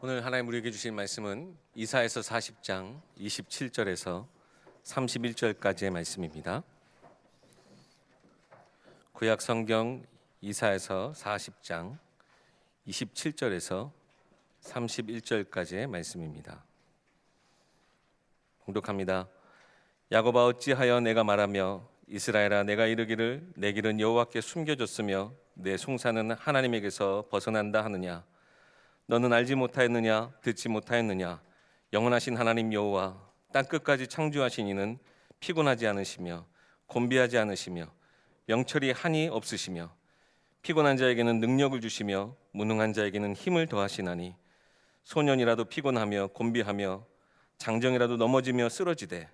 오늘 하나님 우리에게 주신 말씀은 이사야서 40장 27절에서 31절까지의 말씀입니다. 구약 성경 이사야서 40장 27절에서 31절까지의 말씀입니다. 봉독합니다. 야곱아 어찌하여 내가 말하며 이스라엘아 내가 이르기를 내 길은 여호와께 숨겨졌으며 내 송사는 하나님에게서 벗어난다 하느냐. 너는 알지 못하였느냐 듣지 못하였느냐. 영원하신 하나님 여호와 땅 끝까지 창조하신 이는 피곤하지 않으시며 곤비하지 않으시며 명철이 한이 없으시며 피곤한 자에게는 능력을 주시며 무능한 자에게는 힘을 더하시나니 소년이라도 피곤하며 곤비하며 장정이라도 넘어지며 쓰러지되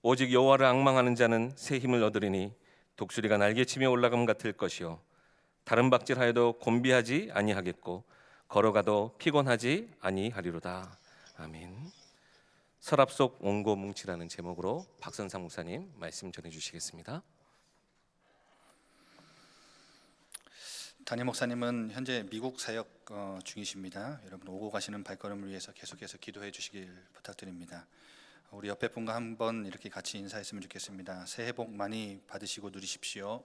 오직 여호와를 앙망하는 자는 새 힘을 얻으리니 독수리가 날개치며 올라감 같을 것이요 다른 박질하여도 곤비하지 아니하겠고 걸어가도 피곤하지 아니하리로다. 아멘. 서랍 속 원고 뭉치라는 제목으로 박선상 목사님 말씀 전해주시겠습니다. 담임 목사님은 현재 미국 사역 중이십니다. 여러분 오고 가시는 발걸음을 위해서 계속해서 기도해 주시길 부탁드립니다. 우리 옆에 분과 한번 이렇게 같이 인사했으면 좋겠습니다. 새해 복 많이 받으시고 누리십시오.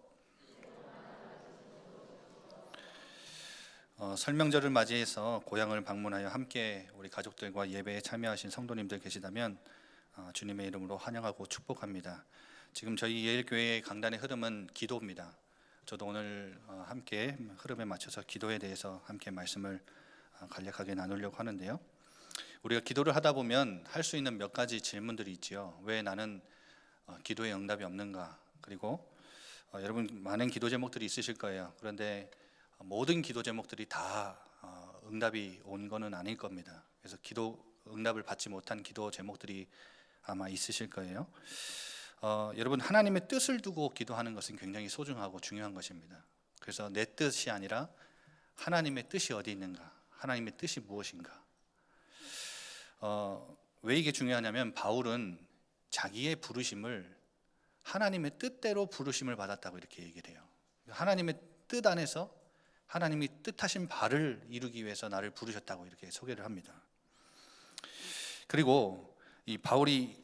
설명절을 맞이해서 고향을 방문하여 함께 우리 가족들과 예배에 참여하신 성도님들 계시다면 주님의 이름으로 환영하고 축복합니다. 지금 저희 예일교회의 강단의 흐름은 기도입니다. 저도 오늘 함께 흐름에 맞춰서 기도에 대해서 함께 말씀을 간략하게 나누려고 하는데요. 우리가 기도를 하다 보면 할 수 있는 몇 가지 질문들이 있지요. 왜 나는 기도에 응답이 없는가? 그리고 여러분 많은 기도 제목들이 있으실 거예요. 그런데 모든 기도 제목들이 다 응답이 온 거는 아닐 겁니다. 그래서 기도 응답을 받지 못한 기도 제목들이 아마 있으실 거예요. 여러분 하나님의 뜻을 두고 기도하는 것은 굉장히 소중하고 중요한 것입니다. 그래서 내 뜻이 아니라 하나님의 뜻이 어디 있는가? 하나님의 뜻이 무엇인가? 왜 이게 중요하냐면 바울은 자기의 부르심을 하나님의 뜻대로 부르심을 받았다고 이렇게 얘기를 해요. 하나님의 뜻 안에서 하나님이 뜻하신 바를 이루기 위해서 나를 부르셨다고 이렇게 소개를 합니다. 그리고 이 바울이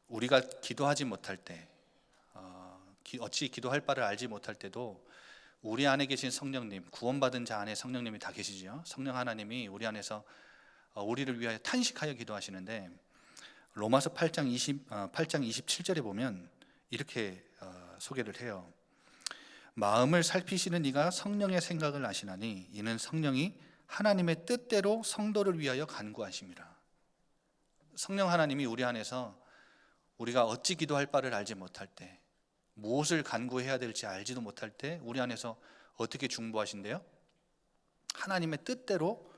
우리가 기도하지 못할 때, 어찌 기도할 바를 알지 못할 때도 우리 안에 계신 성령님, 구원받은 자 안에 성령님이 다 계시죠. 성령 하나님이 우리 안에서 우리를 위하여 탄식하여 기도하시는데 로마서 8장 27절에 보면 이렇게 소개를 해요. 마음을 살피시는 이가 성령의 생각을 아시나니 이는 성령이 하나님의 뜻대로 성도를 위하여 간구하심이라. 성령 하나님이 우리 안에서 우리가 어찌 기도할 바를 알지 못할 때, 무엇을 간구해야 될지 알지도 못할 때 우리 안에서 어떻게 중보하신대요? 하나님의 뜻대로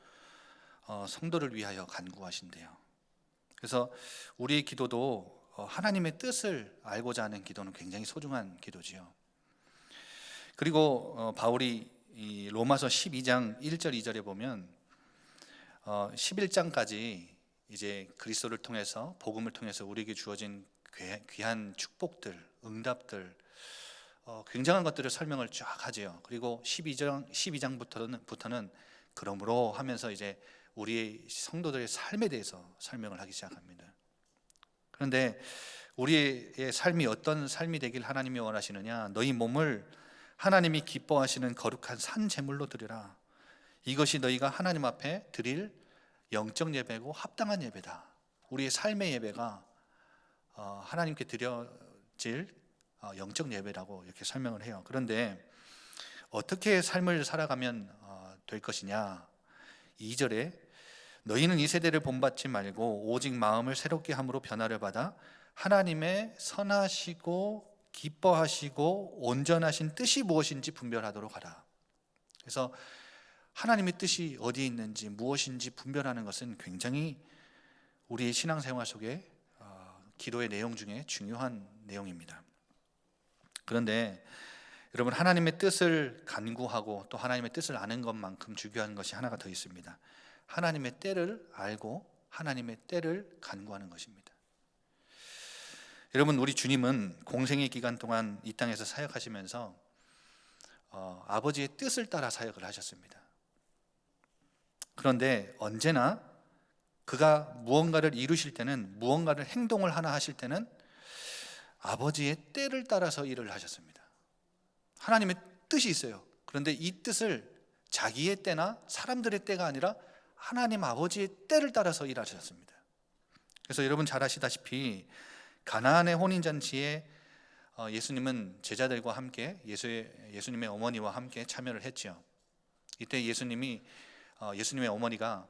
성도를 위하여 간구하신대요. 그래서 우리의 기도도 하나님의 뜻을 알고자 하는 기도는 굉장히 소중한 기도지요. 그리고 바울이 이 로마서 12장 1절 2절에 보면 11장까지 이제 그리스도를 통해서 복음을 통해서 우리에게 주어진 귀한 축복들, 응답들, 굉장한 것들을 설명을 쫙 하지요. 그리고 12장부터는 그러므로 하면서 이제 우리의 성도들의 삶에 대해서 설명을 하기 시작합니다. 그런데 우리의 삶이 어떤 삶이 되길 하나님이 원하시느냐? 너희 몸을 하나님이 기뻐하시는 거룩한 산 제물로 드리라. 이것이 너희가 하나님 앞에 드릴 영적 예배고 합당한 예배다. 우리의 삶의 예배가 하나님께 드려질 영적 예배라고 이렇게 설명을 해요. 그런데 어떻게 삶을 살아가면 될 것이냐? 2절에 너희는 이 세대를 본받지 말고 오직 마음을 새롭게 함으로 변화를 받아 하나님의 선하시고 기뻐하시고 온전하신 뜻이 무엇인지 분별하도록 하라. 그래서 하나님의 뜻이 어디에 있는지 무엇인지 분별하는 것은 굉장히 우리의 신앙생활 속에 기도의 내용 중에 중요한 내용입니다. 그런데 여러분 하나님의 뜻을 간구하고 또 하나님의 뜻을 아는 것만큼 중요한 것이 하나가 더 있습니다. 하나님의 때를 알고 하나님의 때를 간구하는 것입니다. 여러분 우리 주님은 공생의 기간 동안 이 땅에서 사역하시면서 아버지의 뜻을 따라 사역을 하셨습니다. 그런데 언제나 그가 무언가를 이루실 때는, 무언가를 행동을 하나 하실 때는 아버지의 때를 따라서 일을 하셨습니다. 하나님의 뜻이 있어요. 그런데 이 뜻을 자기의 때나 사람들의 때가 아니라 하나님 아버지의 때를 따라서 일하셨습니다. 그래서 여러분 잘 아시다시피 가나안의 혼인잔치에 예수님은 제자들과 함께 예수님의 어머니와 함께 참여를 했죠. 이때 예수님의 어머니가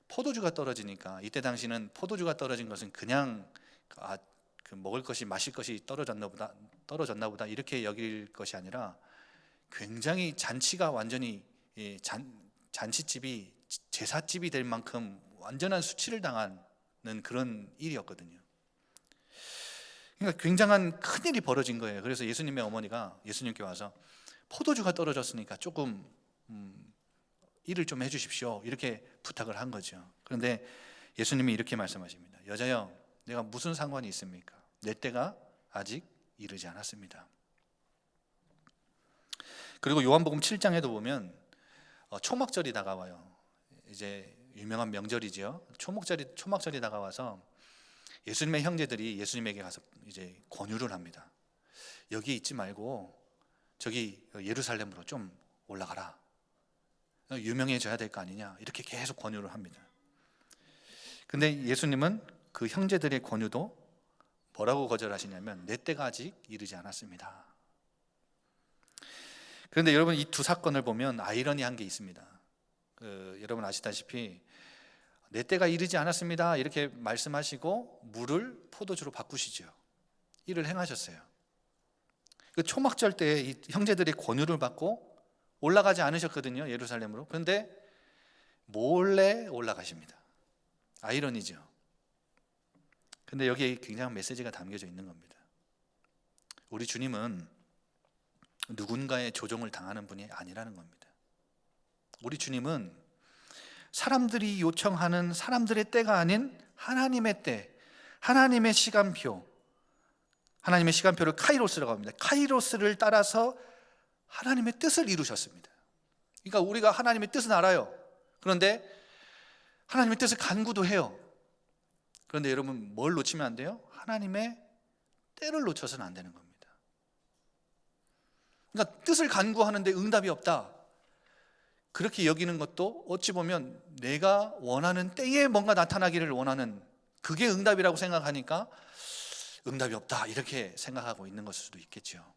포도주가 떨어지니까, 이때 당시는 포도주가 떨어진 것은 그냥 먹을 것이 마실 것이 떨어졌나 보다 이렇게 여길 것이 아니라 굉장히 잔치가 완전히 잔치집이 제사집이 될 만큼 완전한 수치를 당하는 그런 일이었거든요. 그러니까 굉장한 큰일이 벌어진 거예요. 그래서 예수님의 어머니가 예수님께 와서 포도주가 떨어졌으니까 조금 일을 좀 해주십시오, 이렇게 부탁을 한 거죠. 그런데 예수님이 이렇게 말씀하십니다. 여자여, 내가 무슨 상관이 있습니까? 내 때가 아직 이르지 않았습니다. 그리고 요한복음 7장에도 보면 초막절이 다가와요. 이제 유명한 명절이죠. 초막절이 다가와서 예수님의 형제들이 예수님에게 가서 이제 권유를 합니다. 여기 있지 말고 저기 예루살렘으로 좀 올라가라, 유명해져야 될 거 아니냐, 이렇게 계속 권유를 합니다. 근데 예수님은 그 형제들의 권유도 뭐라고 거절하시냐면 내 때가 아직 이르지 않았습니다. 그런데 여러분, 이 두 사건을 보면 아이러니한 게 있습니다. 여러분 아시다시피 내 때가 이르지 않았습니다 이렇게 말씀하시고 물을 포도주로 바꾸시죠. 일을 행하셨어요. 그 초막절 때 이 형제들의 권유를 받고 올라가지 않으셨거든요, 예루살렘으로. 그런데 몰래 올라가십니다. 아이러니죠. 근데 여기에 굉장한 메시지가 담겨져 있는 겁니다. 우리 주님은 누군가의 조종을 당하는 분이 아니라는 겁니다. 우리 주님은 사람들이 요청하는 사람들의 때가 아닌 하나님의 때, 하나님의 시간표를 카이로스라고 합니다. 카이로스를 따라서 하나님의 뜻을 이루셨습니다. 그러니까 우리가 하나님의 뜻은 알아요. 그런데 하나님의 뜻을 간구도 해요. 그런데 여러분, 뭘 놓치면 안 돼요? 하나님의 때를 놓쳐서는 안 되는 겁니다. 그러니까 뜻을 간구하는데 응답이 없다, 그렇게 여기는 것도 어찌 보면 내가 원하는 때에 뭔가 나타나기를 원하는, 그게 응답이라고 생각하니까 응답이 없다 이렇게 생각하고 있는 것일 수도 있겠죠.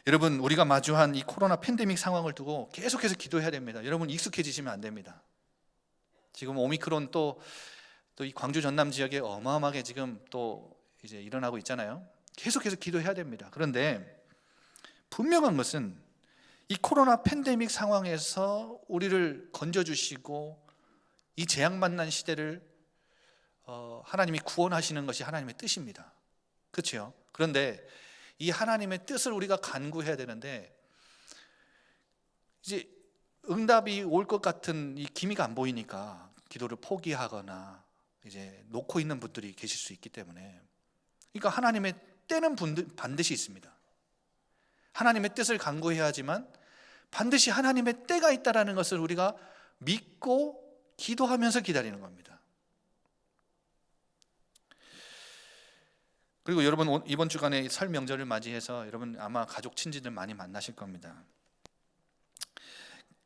여러분, 우리가 마주한 이 코로나 팬데믹 상황을 두고 계속해서 기도해야 됩니다. 여러분, 익숙해지시면 안 됩니다. 지금 오미크론 또 이 광주 전남 지역에 어마어마하게 지금 또 이제 일어나고 있잖아요. 계속해서 기도해야 됩니다. 그런데 분명한 것은 이 코로나 팬데믹 상황에서 우리를 건져주시고 이 재앙 만난 시대를 하나님이 구원하시는 것이 하나님의 뜻입니다. 그렇죠? 그런데 이 하나님의 뜻을 우리가 간구해야 되는데, 이제 응답이 올 것 같은 이 기미가 안 보이니까 기도를 포기하거나 이제 놓고 있는 분들이 계실 수 있기 때문에, 그러니까 하나님의 때는 반드시 있습니다. 하나님의 뜻을 간구해야 하지만 반드시 하나님의 때가 있다는 것을 우리가 믿고 기도하면서 기다리는 겁니다. 그리고 여러분, 이번 주간에 설 명절을 맞이해서 여러분 아마 가족 친지들 많이 만나실 겁니다.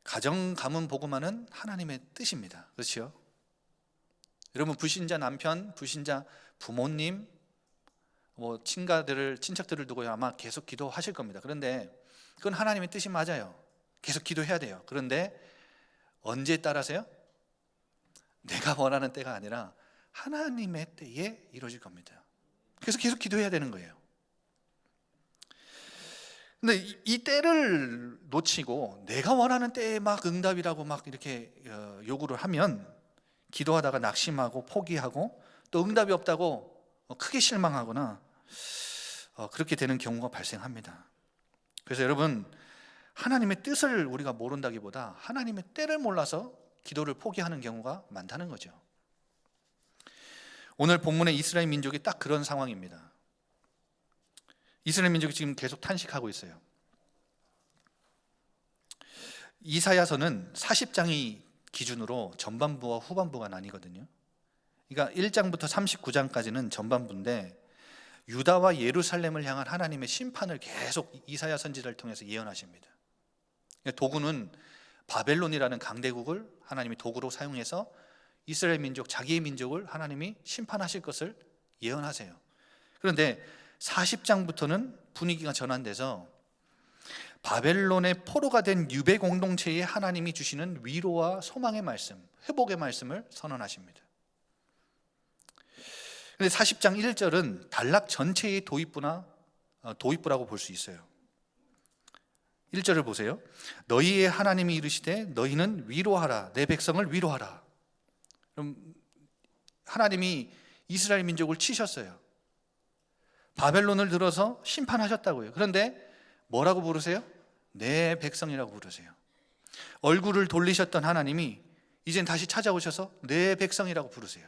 가정 가문 복음화는 하나님의 뜻입니다. 그렇죠? 여러분, 불신자 남편, 불신자 부모님, 친척들을 두고 아마 계속 기도하실 겁니다. 그런데 그건 하나님의 뜻이 맞아요. 계속 기도해야 돼요. 그런데 언제에 따라서요? 내가 원하는 때가 아니라 하나님의 때에 이루어질 겁니다. 그래서 계속 기도해야 되는 거예요. 근데 이 때를 놓치고 내가 원하는 때에 막 응답이라고 막 이렇게 요구를 하면 기도하다가 낙심하고 포기하고 또 응답이 없다고 크게 실망하거나 그렇게 되는 경우가 발생합니다. 그래서 여러분, 하나님의 뜻을 우리가 모른다기보다 하나님의 때를 몰라서 기도를 포기하는 경우가 많다는 거죠. 오늘 본문의 이스라엘 민족이 딱 그런 상황입니다. 이스라엘 민족이 지금 계속 탄식하고 있어요. 이사야서는 40장이 기준으로 전반부와 후반부가 나뉘거든요. 그러니까 1장부터 39장까지는 전반부인데 유다와 예루살렘을 향한 하나님의 심판을 계속 이사야 선지자를 통해서 예언하십니다. 도구는 바벨론이라는 강대국을 하나님이 도구로 사용해서 이스라엘 민족, 자기의 민족을 하나님이 심판하실 것을 예언하세요. 그런데 40장부터는 분위기가 전환돼서 바벨론의 포로가 된 유배 공동체에 하나님이 주시는 위로와 소망의 말씀, 회복의 말씀을 선언하십니다. 그런데 40장 1절은 단락 전체의 도입부라고 볼 수 있어요. 1절을 보세요. 너희의 하나님이 이르시되 너희는 위로하라, 내 백성을 위로하라. 그럼 하나님이 이스라엘 민족을 치셨어요. 바벨론을 들어서 심판하셨다고요. 그런데 뭐라고 부르세요? 내 백성이라고 부르세요. 얼굴을 돌리셨던 하나님이 이젠 다시 찾아오셔서 내 백성이라고 부르세요.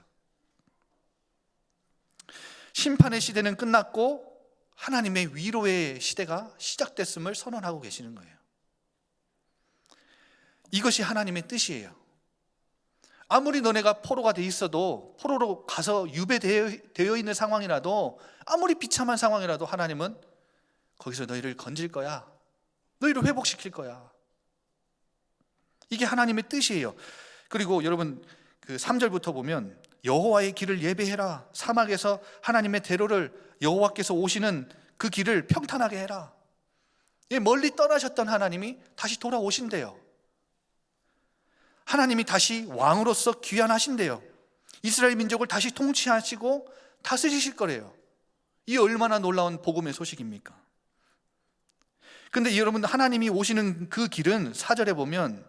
심판의 시대는 끝났고 하나님의 위로의 시대가 시작됐음을 선언하고 계시는 거예요. 이것이 하나님의 뜻이에요. 아무리 너네가 포로가 돼 있어도, 포로로 가서 유배되어 있는 상황이라도, 아무리 비참한 상황이라도 하나님은 거기서 너희를 건질 거야. 너희를 회복시킬 거야. 이게 하나님의 뜻이에요. 그리고 여러분 그 3절부터 보면 여호와의 길을 예배해라. 사막에서 하나님의 대로를, 여호와께서 오시는 그 길을 평탄하게 해라. 멀리 떠나셨던 하나님이 다시 돌아오신대요. 하나님이 다시 왕으로서 귀환하신대요. 이스라엘 민족을 다시 통치하시고 다스리실 거래요. 이 얼마나 놀라운 복음의 소식입니까? 근데 여러분, 하나님이 오시는 그 길은 4절에 보면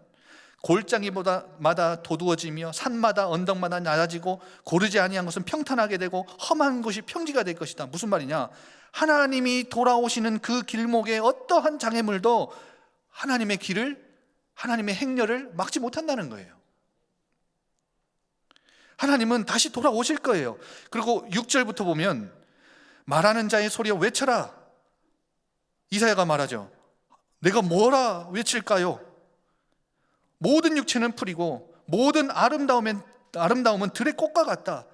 골짜기마다 도두어지며 산마다 언덕마다 낮아지고 고르지 아니한 것은 평탄하게 되고 험한 것이 평지가 될 것이다. 무슨 말이냐? 하나님이 돌아오시는 그 길목에 어떠한 장애물도 하나님의 길을, 하나님의 행렬을 막지 못한다는 거예요. 하나님은 다시 돌아오실 거예요. 그리고 6절부터 보면 말하는 자의 소리여 외쳐라. 이사야가 말하죠. 내가 뭐라 외칠까요? 모든 육체는 풀이고 모든 아름다움은 들의 꽃과 같다.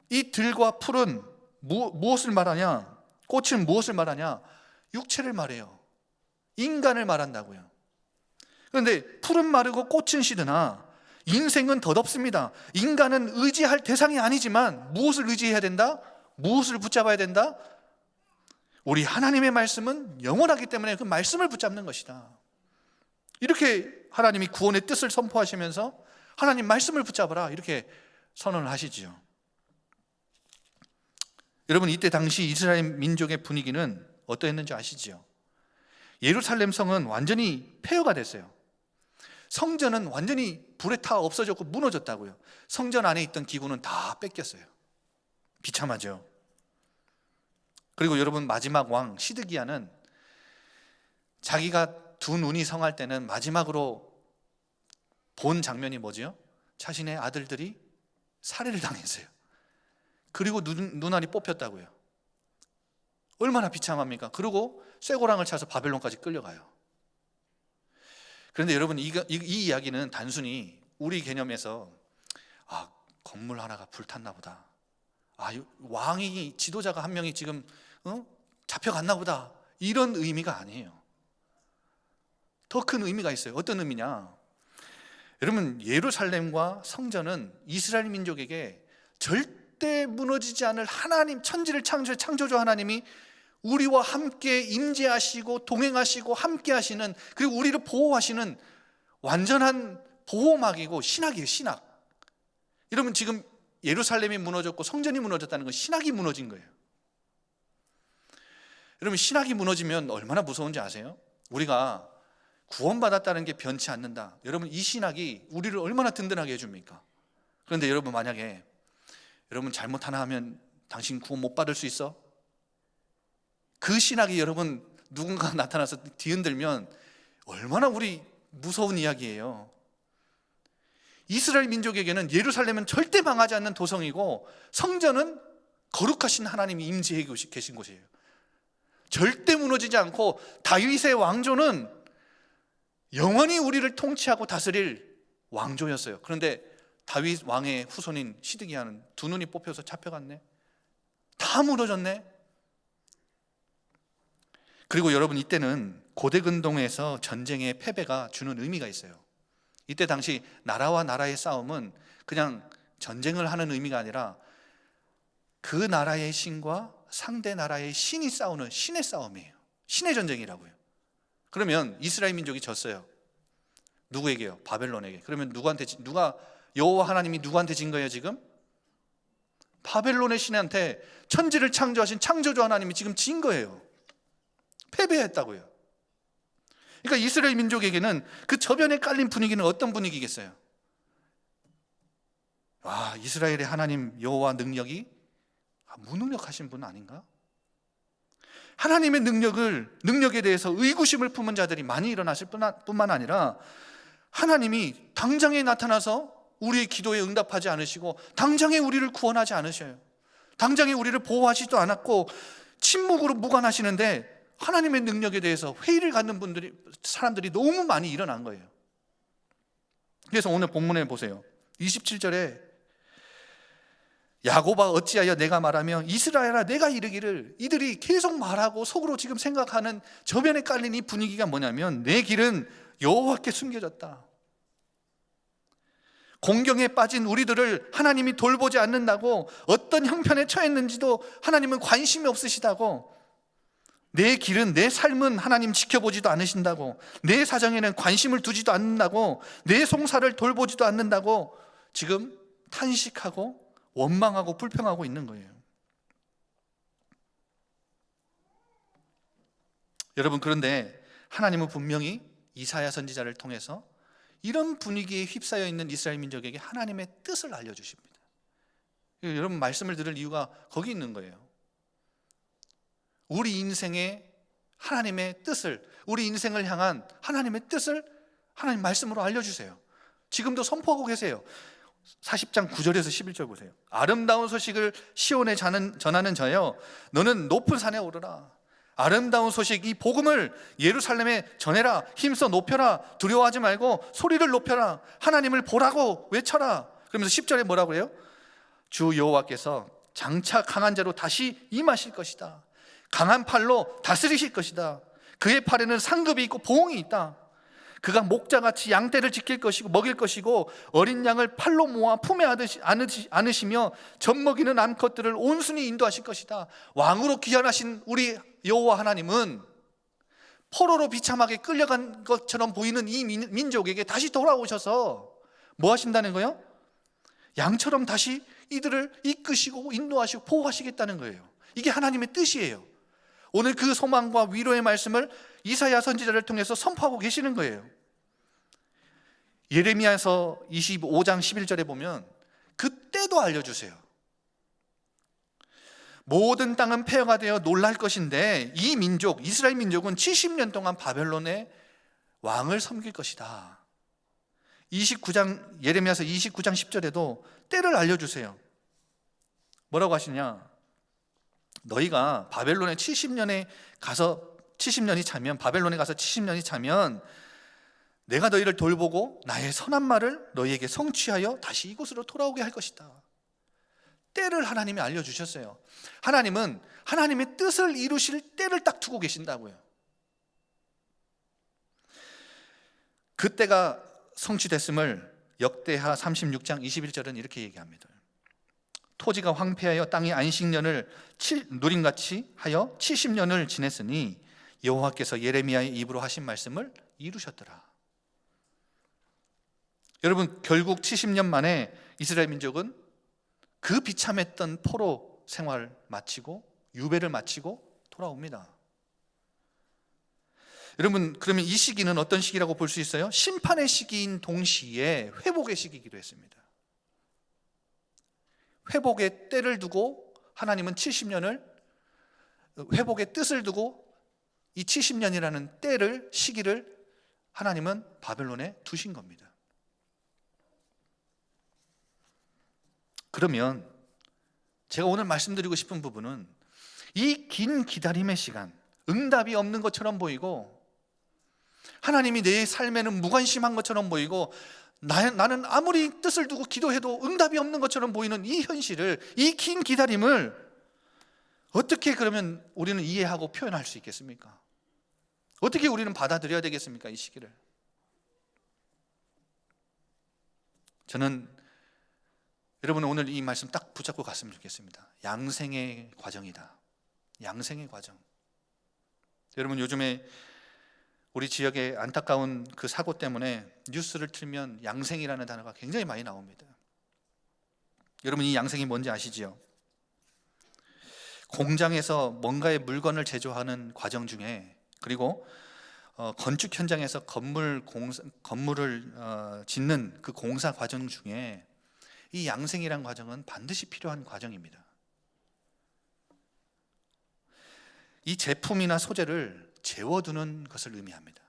이 들과 풀은 무엇을 말하냐? 꽃은 무엇을 말하냐? 육체를 말해요. 인간을 말한다고요. 그런데 풀은 마르고 꽃은 시드나 인생은 덧없습니다. 인간은 의지할 대상이 아니지만 무엇을 의지해야 된다? 무엇을 붙잡아야 된다? 우리 하나님의 말씀은 영원하기 때문에 그 말씀을 붙잡는 것이다. 이렇게 하나님이 구원의 뜻을 선포하시면서 하나님 말씀을 붙잡아라, 이렇게 선언을 하시지요. 여러분, 이때 당시 이스라엘 민족의 분위기는 어떠했는지 아시지요? 예루살렘 성은 완전히 폐허가 됐어요. 성전은 완전히 불에 타 없어졌고 무너졌다고요. 성전 안에 있던 기구는 다 뺏겼어요. 비참하죠. 그리고 여러분, 마지막 왕 시드기야는 자기가 두 눈이 성할 때는 마지막으로 본 장면이 뭐지요? 자신의 아들들이 살해를 당했어요. 그리고 눈알이 뽑혔다고요. 얼마나 비참합니까? 그리고 쇠고랑을 차서 바벨론까지 끌려가요. 그런데 여러분, 이 이야기는 단순히 우리 개념에서 건물 하나가 불탔나 보다, 왕이, 지도자가 한 명이 지금 잡혀갔나 보다, 이런 의미가 아니에요. 더 큰 의미가 있어요. 어떤 의미냐? 여러분, 예루살렘과 성전은 이스라엘 민족에게 절대 무너지지 않을 하나님, 천지를 창조주 하나님이 우리와 함께 임재하시고 동행하시고 함께 하시는, 그리고 우리를 보호하시는 완전한 보호막이고 신학이에요. 신학. 여러분, 지금 예루살렘이 무너졌고 성전이 무너졌다는 건 신학이 무너진 거예요. 여러분, 신학이 무너지면 얼마나 무서운지 아세요? 우리가 구원받았다는 게 변치 않는다. 여러분, 이 신학이 우리를 얼마나 든든하게 해줍니까? 그런데 여러분, 만약에 여러분 잘못 하나 하면 당신 구원 못 받을 수 있어? 그 신학이 여러분 누군가 나타나서 뒤흔들면 얼마나 우리 무서운 이야기예요. 이스라엘 민족에게는 예루살렘은 절대 망하지 않는 도성이고 성전은 거룩하신 하나님이 임재해 계신 곳이에요. 절대 무너지지 않고 다윗의 왕조는 영원히 우리를 통치하고 다스릴 왕조였어요. 그런데 다윗 왕의 후손인 시드기야는 두 눈이 뽑혀서 잡혀갔네. 다 무너졌네. 그리고 여러분, 이때는 고대근동에서 전쟁의 패배가 주는 의미가 있어요. 이때 당시 나라와 나라의 싸움은 그냥 전쟁을 하는 의미가 아니라 그 나라의 신과 상대 나라의 신이 싸우는 신의 싸움이에요. 신의 전쟁이라고요. 그러면 이스라엘 민족이 졌어요. 누구에게요? 바벨론에게. 그러면 누가 여호와 하나님이 누구한테 진 거예요 지금? 바벨론의 신한테, 천지를 창조하신 창조주 하나님이 지금 진 거예요. 패배했다고요. 그러니까 이스라엘 민족에게는 그 저변에 깔린 분위기는 어떤 분위기겠어요? 와, 이스라엘의 하나님 여호와 능력이 무능력하신 분 아닌가? 하나님의 능력에 대해서 의구심을 품은 자들이 많이 일어났을 뿐만 아니라 하나님이 당장에 나타나서 우리의 기도에 응답하지 않으시고 당장에 우리를 구원하지 않으셔요. 당장에 우리를 보호하시지도 않았고 침묵으로 무관하시는데 하나님의 능력에 대해서 회의를 갖는 사람들이 너무 많이 일어난 거예요. 그래서 오늘 본문에 보세요. 27절에 야곱아 어찌하여 내가 말하며 이스라엘아 내가 이르기를, 이들이 계속 말하고 속으로 지금 생각하는 저변에 깔린 이 분위기가 뭐냐면 내 길은 여호와께 숨겨졌다. 공경에 빠진 우리들을 하나님이 돌보지 않는다고, 어떤 형편에 처했는지도 하나님은 관심이 없으시다고, 내 길은, 내 삶은 하나님 지켜보지도 않으신다고, 내 사정에는 관심을 두지도 않는다고, 내 송사를 돌보지도 않는다고 지금 탄식하고 원망하고 불평하고 있는 거예요. 여러분, 그런데 하나님은 분명히 이사야 선지자를 통해서 이런 분위기에 휩싸여 있는 이스라엘 민족에게 하나님의 뜻을 알려주십니다. 여러분, 말씀을 들을 이유가 거기 있는 거예요. 우리 인생의 하나님의 뜻을, 우리 인생을 향한 하나님의 뜻을 하나님 말씀으로 알려주세요. 지금도 선포하고 계세요. 40장 9절에서 11절 보세요. 아름다운 소식을 시온에 전하는 자여, 너는 높은 산에 오르라. 아름다운 소식, 이 복음을 예루살렘에 전해라. 힘써 높여라. 두려워하지 말고 소리를 높여라. 하나님을 보라고 외쳐라. 그러면서 10절에 뭐라고 해요? 주 여호와께서 장차 강한 자로 다시 임하실 것이다. 강한 팔로 다스리실 것이다. 그의 팔에는 상급이 있고 보응이 있다. 그가 목자같이 양떼를 지킬 것이고 먹일 것이고 어린 양을 팔로 모아 품에 안으시며 젖먹이는 암컷들을 온순히 인도하실 것이다. 왕으로 귀환하신 우리 여호와 하나님은 포로로 비참하게 끌려간 것처럼 보이는 이 민족에게 다시 돌아오셔서 뭐 하신다는 거예요? 양처럼 다시 이들을 이끄시고 인도하시고 보호하시겠다는 거예요. 이게 하나님의 뜻이에요. 오늘 그 소망과 위로의 말씀을 이사야 선지자를 통해서 선포하고 계시는 거예요. 예레미야서 25장 11절에 보면 그때도 알려주세요. 모든 땅은 폐허가 되어 놀랄 것인데 이 민족, 이스라엘 민족은 70년 동안 바벨론의 왕을 섬길 것이다. 29장, 예레미야서 29장 10절에도 때를 알려주세요. 뭐라고 하시냐? 너희가 바벨론에 70년이 차면, 바벨론에 가서 70년이 차면 내가 너희를 돌보고 나의 선한 말을 너희에게 성취하여 다시 이곳으로 돌아오게 할 것이다. 때를 하나님이 알려주셨어요. 하나님은 하나님의 뜻을 이루실 때를 딱 두고 계신다고요. 그때가 성취됐음을 역대하 36장 21절은 이렇게 얘기합니다. 토지가 황폐하여 땅이 안식년을 누림같이 하여 70년을 지냈으니 여호와께서 예레미야의 입으로 하신 말씀을 이루셨더라. 여러분, 결국 70년 만에 이스라엘 민족은 그 비참했던 포로 생활을 마치고 유배를 마치고 돌아옵니다. 여러분, 그러면 이 시기는 어떤 시기라고 볼 수 있어요? 심판의 시기인 동시에 회복의 시기이기도 했습니다. 회복의 때를 두고 하나님은 70년을, 회복의 뜻을 두고 이 70년이라는 시기를 하나님은 바벨론에 두신 겁니다. 그러면 제가 오늘 말씀드리고 싶은 부분은 이 긴 기다림의 시간, 응답이 없는 것처럼 보이고 하나님이 내 삶에는 무관심한 것처럼 보이고 나는 아무리 뜻을 두고 기도해도 응답이 없는 것처럼 보이는 이 현실을, 이 긴 기다림을 어떻게 그러면 우리는 이해하고 표현할 수 있겠습니까? 어떻게 우리는 받아들여야 되겠습니까? 이 시기를. 저는 여러분 오늘 이 말씀 딱 붙잡고 갔으면 좋겠습니다. 양생의 과정이다. 양생의 과정. 여러분 요즘에 우리 지역의 안타까운 그 사고 때문에 뉴스를 틀면 양생이라는 단어가 굉장히 많이 나옵니다. 여러분 이 양생이 뭔지 아시지요? 공장에서 뭔가의 물건을 제조하는 과정 중에, 그리고 건축 현장에서 건물을 짓는 그 공사 과정 중에 이 양생이라는 과정은 반드시 필요한 과정입니다. 이 제품이나 소재를 재워두는 것을 의미합니다.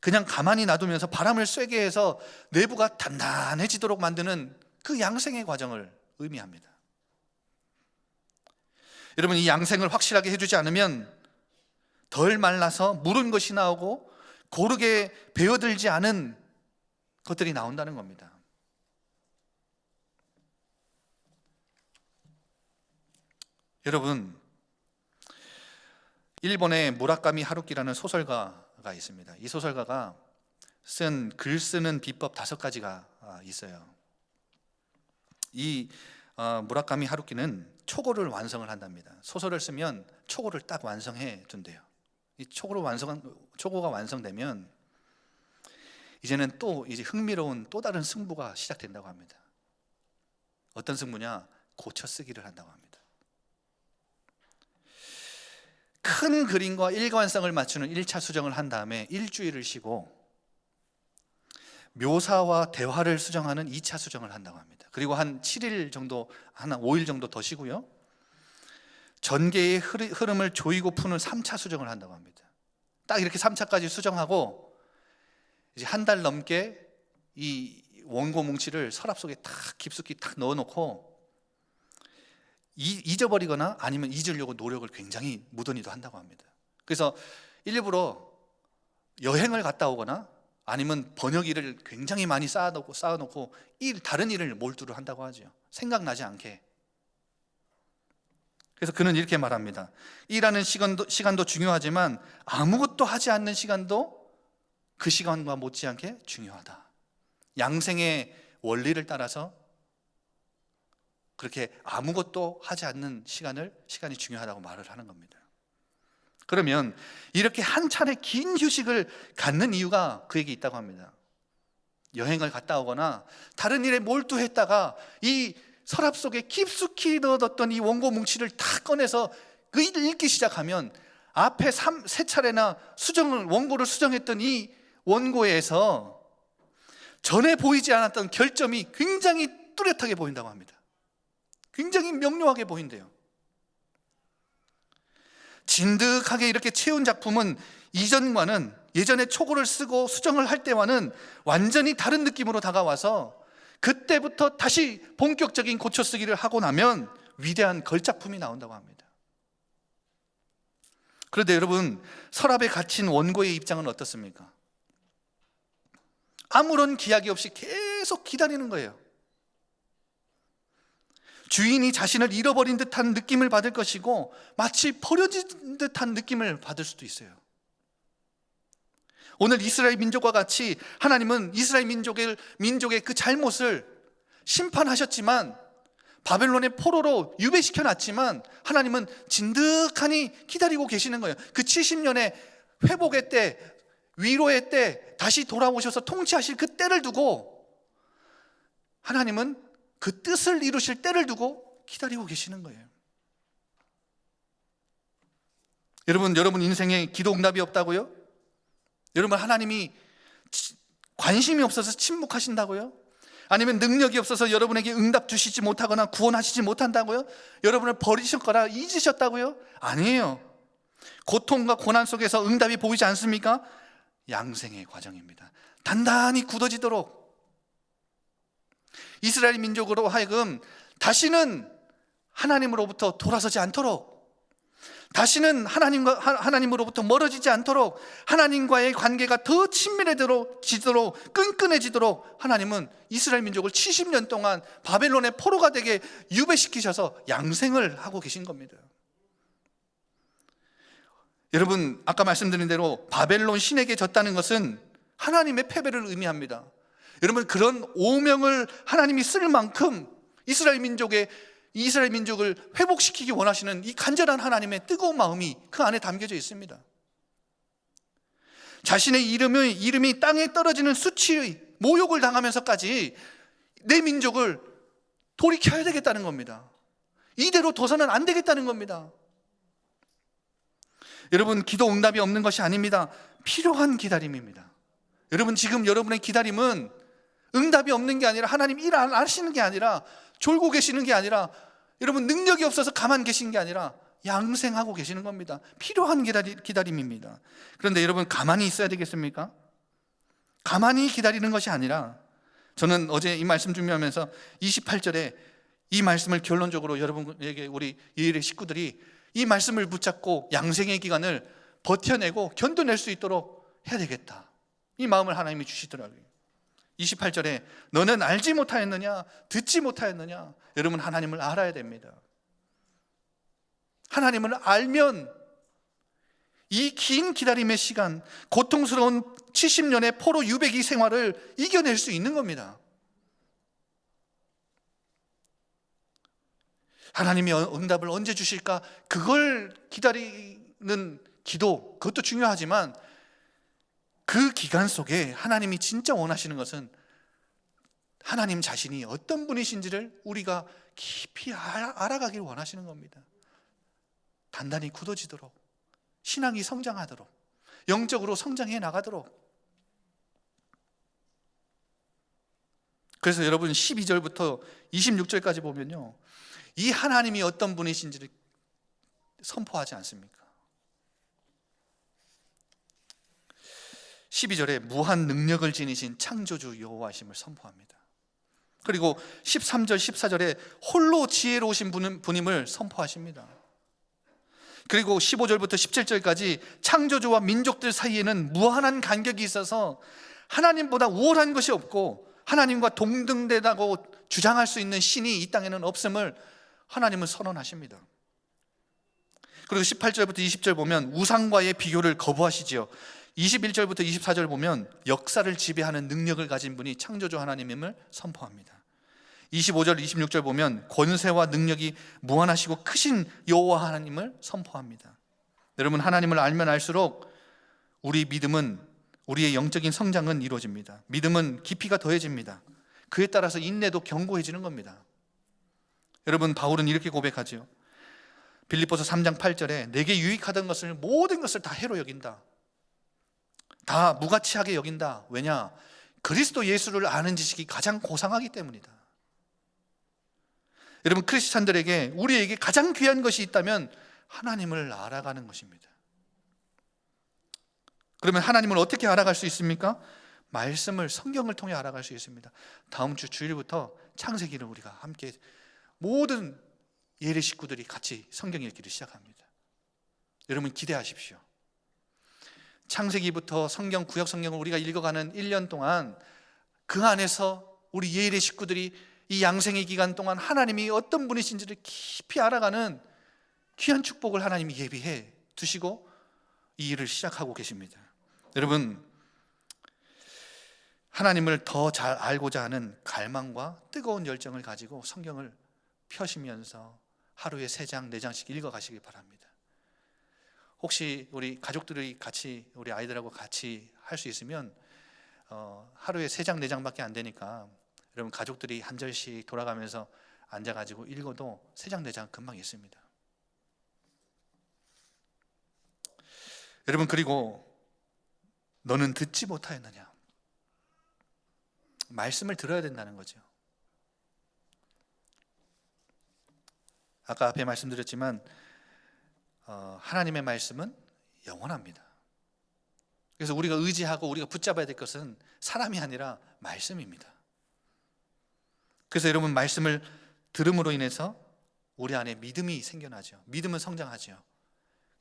그냥 가만히 놔두면서 바람을 쐬게 해서 내부가 단단해지도록 만드는 그 양생의 과정을 의미합니다. 여러분 이 양생을 확실하게 해주지 않으면 덜 말라서 무른 것이 나오고 고르게 배어들지 않은 것들이 나온다는 겁니다. 여러분 일본의 무라카미 하루키라는 소설가가 있습니다. 이 소설가가 쓴 글 쓰는 비법 5가지가 있어요. 이 무라카미 하루키는 초고를 완성을 한답니다. 소설을 쓰면 초고를 딱 완성해 둔대요. 이 초고가 완성되면 이제는 또 이제 흥미로운 또 다른 승부가 시작된다고 합니다. 어떤 승부냐? 고쳐 쓰기를 한다고 합니다. 큰 그림과 일관성을 맞추는 1차 수정을 한 다음에 일주일을 쉬고 묘사와 대화를 수정하는 2차 수정을 한다고 합니다. 그리고 한 7일 정도, 한 5일 정도 더 쉬고요, 전개의 흐름을 조이고 푸는 3차 수정을 한다고 합니다. 딱 이렇게 3차까지 수정하고 이제 한 달 넘게 이 원고 뭉치를 서랍 속에 탁 깊숙이 탁 넣어놓고 잊어버리거나 아니면 잊으려고 노력을 굉장히 무던히도 한다고 합니다. 그래서 일부러 여행을 갔다 오거나 아니면 번역일을 굉장히 많이 쌓아놓고 다른 일을 몰두를 한다고 하죠. 생각나지 않게. 그래서 그는 이렇게 말합니다. 일하는 시간도 중요하지만 아무것도 하지 않는 시간도 그 시간과 못지않게 중요하다. 양생의 원리를 따라서 그렇게 아무것도 하지 않는 시간이 중요하다고 말을 하는 겁니다. 그러면 이렇게 한 차례 긴 휴식을 갖는 이유가 그에게 있다고 합니다. 여행을 갔다 오거나 다른 일에 몰두했다가 이 서랍 속에 깊숙이 넣어뒀던 이 원고 뭉치를 다 꺼내서 그 일을 읽기 시작하면 앞에 3차례나 원고를 수정했던 이 원고에서 전에 보이지 않았던 결점이 굉장히 뚜렷하게 보인다고 합니다. 굉장히 명료하게 보인대요. 진득하게 이렇게 채운 작품은 예전에 초고를 쓰고 수정을 할 때와는 완전히 다른 느낌으로 다가와서 그때부터 다시 본격적인 고쳐쓰기를 하고 나면 위대한 걸작품이 나온다고 합니다. 그런데 여러분, 서랍에 갇힌 원고의 입장은 어떻습니까? 아무런 기약이 없이 계속 기다리는 거예요. 주인이 자신을 잃어버린 듯한 느낌을 받을 것이고 마치 버려진 듯한 느낌을 받을 수도 있어요. 오늘 이스라엘 민족과 같이 하나님은 이스라엘 민족의 그 잘못을 심판하셨지만, 바벨론의 포로로 유배시켜 놨지만 하나님은 진득하니 기다리고 계시는 거예요. 그 70년의 회복의 때, 위로의 때 다시 돌아오셔서 통치하실 그 때를 두고 하나님은 그 뜻을 이루실 때를 두고 기다리고 계시는 거예요. 여러분 인생에 기도 응답이 없다고요? 여러분 하나님이 관심이 없어서 침묵하신다고요? 아니면 능력이 없어서 여러분에게 응답 주시지 못하거나 구원하시지 못한다고요? 여러분을 버리셨거나 잊으셨다고요? 아니에요. 고통과 고난 속에서 응답이 보이지 않습니까? 양생의 과정입니다. 단단히 굳어지도록 이스라엘 민족으로 하여금 다시는 하나님으로부터 돌아서지 않도록 다시는 하나님으로부터 멀어지지 않도록, 하나님과의 관계가 더 친밀해지도록, 끈끈해지도록 하나님은 이스라엘 민족을 70년 동안 바벨론의 포로가 되게 유배시키셔서 양생을 하고 계신 겁니다. 여러분, 아까 말씀드린 대로 바벨론 신에게 졌다는 것은 하나님의 패배를 의미합니다. 여러분, 그런 오명을 하나님이 쓸 만큼 이스라엘 민족을 회복시키기 원하시는 이 간절한 하나님의 뜨거운 마음이 그 안에 담겨져 있습니다. 자신의 이름이 땅에 떨어지는 수치의 모욕을 당하면서까지 내 민족을 돌이켜야 되겠다는 겁니다. 이대로 둬서는 안 되겠다는 겁니다. 여러분, 기도 응답이 없는 것이 아닙니다. 필요한 기다림입니다. 여러분, 지금 여러분의 기다림은 응답이 없는 게 아니라, 하나님 일 안 하시는 게 아니라, 졸고 계시는 게 아니라, 여러분 능력이 없어서 가만 계신 게 아니라 양생하고 계시는 겁니다. 필요한 기다림입니다. 그런데 여러분, 가만히 있어야 되겠습니까? 가만히 기다리는 것이 아니라, 저는 어제 이 말씀 준비하면서 28절에 이 말씀을 결론적으로 여러분에게, 우리 예일의 식구들이 이 말씀을 붙잡고 양생의 기간을 버텨내고 견뎌낼 수 있도록 해야 되겠다, 이 마음을 하나님이 주시더라고요. 28절에 너는 알지 못하였느냐, 듣지 못하였느냐. 여러분, 하나님을 알아야 됩니다. 하나님을 알면 이 긴 기다림의 시간, 고통스러운 70년의 포로 유배기 생활을 이겨낼 수 있는 겁니다. 하나님이 응답을 언제 주실까, 그걸 기다리는 기도, 그것도 중요하지만 그 기간 속에 하나님이 진짜 원하시는 것은 하나님 자신이 어떤 분이신지를 우리가 깊이 알아가길 원하시는 겁니다. 단단히 굳어지도록, 신앙이 성장하도록, 영적으로 성장해 나가도록. 그래서 여러분, 12절부터 26절까지 보면요, 이 하나님이 어떤 분이신지를 선포하지 않습니까? 12절에 무한 능력을 지니신 창조주 여호와심을 선포합니다. 그리고 13절, 14절에 홀로 지혜로우신 분임을 선포하십니다. 그리고 15절부터 17절까지 창조주와 민족들 사이에는 무한한 간격이 있어서 하나님보다 우월한 것이 없고 하나님과 동등되다고 주장할 수 있는 신이 이 땅에는 없음을 하나님은 선언하십니다. 그리고 18절부터 20절 보면 우상과의 비교를 거부하시지요. 21절부터 24절 보면 역사를 지배하는 능력을 가진 분이 창조주 하나님임을 선포합니다. 25절, 26절 보면 권세와 능력이 무한하시고 크신 여호와 하나님을 선포합니다. 여러분, 하나님을 알면 알수록 우리 믿음은, 우리의 영적인 성장은 이루어집니다. 믿음은 깊이가 더해집니다. 그에 따라서 인내도 견고해지는 겁니다. 여러분, 바울은 이렇게 고백하지요. 빌립보서 3장 8절에 내게 유익하던 것을, 모든 것을 다 해로 여긴다, 다 무가치하게 여긴다. 왜냐? 그리스도 예수를 아는 지식이 가장 고상하기 때문이다. 여러분, 크리스찬들에게, 우리에게 가장 귀한 것이 있다면 하나님을 알아가는 것입니다. 그러면 하나님을 어떻게 알아갈 수 있습니까? 말씀을, 성경을 통해 알아갈 수 있습니다. 다음 주 주일부터 창세기를 우리가 함께 모든 예리 식구들이 같이 성경 읽기를 시작합니다. 여러분, 기대하십시오. 창세기부터 성경, 구약 성경을 우리가 읽어가는 1년 동안 그 안에서 우리 예일의 식구들이 이 양생의 기간 동안 하나님이 어떤 분이신지를 깊이 알아가는 귀한 축복을 하나님이 예비해 두시고 이 일을 시작하고 계십니다. 여러분, 하나님을 더 잘 알고자 하는 갈망과 뜨거운 열정을 가지고 성경을 펴시면서 하루에 3장, 4장씩 읽어가시기 바랍니다. 혹시 우리 가족들이 같이, 우리 아이들하고 같이 할 수 있으면 하루에 3장, 4장밖에 안 되니까 여러분, 가족들이 한 절씩 돌아가면서 앉아가지고 읽어도 3장, 4장 금방 있습니다. 여러분, 그리고 너는 듣지 못하였느냐? 말씀을 들어야 된다는 거죠. 아까 앞에 말씀드렸지만 하나님의 말씀은 영원합니다. 그래서 우리가 의지하고 우리가 붙잡아야 될 것은 사람이 아니라 말씀입니다. 그래서 여러분, 말씀을 들음으로 인해서 우리 안에 믿음이 생겨나죠. 믿음은 성장하죠.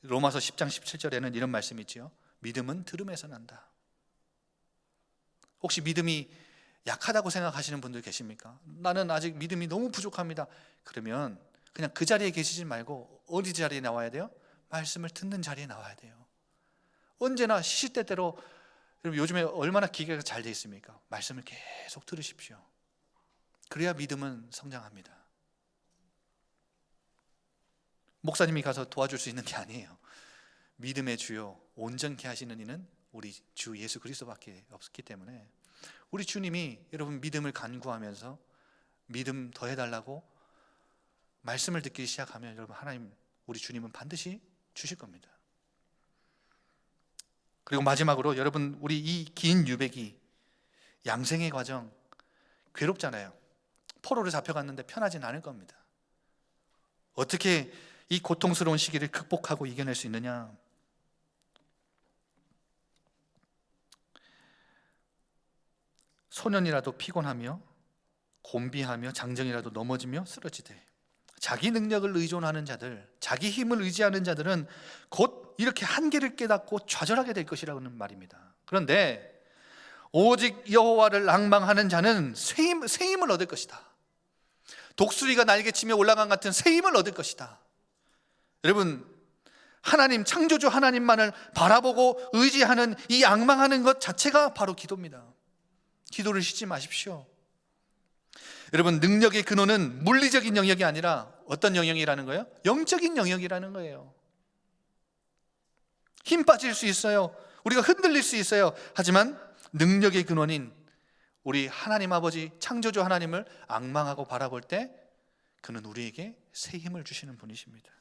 로마서 10장 17절에는 이런 말씀이 있지요. 믿음은 들음에서 난다. 혹시 믿음이 약하다고 생각하시는 분들 계십니까? 나는 아직 믿음이 너무 부족합니다. 그러면 그냥 그 자리에 계시지 말고 어디 자리에 나와야 돼요? 말씀을 듣는 자리에 나와야 돼요. 언제나 시시때때로. 여러분 요즘에 얼마나 기계가 잘 돼 있습니까? 말씀을 계속 들으십시오. 그래야 믿음은 성장합니다. 목사님이 가서 도와줄 수 있는 게 아니에요. 믿음의 주요 온전케 하시는 이는 우리 주 예수 그리스도밖에 없기 때문에 우리 주님이 여러분 믿음을 간구하면서 믿음 더해달라고 말씀을 듣기 시작하면 여러분 하나님 우리 주님은 반드시 주실 겁니다. 그리고 마지막으로 여러분 우리 이 긴 유배기 양생의 과정 괴롭잖아요. 포로로 잡혀갔는데 편하진 않을 겁니다. 어떻게 이 고통스러운 시기를 극복하고 이겨낼 수 있느냐? 소년이라도 피곤하며 곤비하며 장정이라도 넘어지며 쓰러지되 자기 능력을 의존하는 자들, 자기 힘을 의지하는 자들은 곧 이렇게 한계를 깨닫고 좌절하게 될 것이라는 말입니다. 그런데 오직 여호와를 앙망하는 자는 새 힘을 얻을 것이다. 독수리가 날개치며 올라간 같은 새 힘을 얻을 것이다. 여러분 하나님 창조주 하나님만을 바라보고 의지하는 이 앙망하는 것 자체가 바로 기도입니다. 기도를 쉬지 마십시오. 여러분 능력의 근원은 물리적인 영역이 아니라 어떤 영역이라는 거예요? 영적인 영역이라는 거예요. 힘 빠질 수 있어요. 우리가 흔들릴 수 있어요. 하지만 능력의 근원인 우리 하나님 아버지 창조주 하나님을 앙망하고 바라볼 때 그는 우리에게 새 힘을 주시는 분이십니다.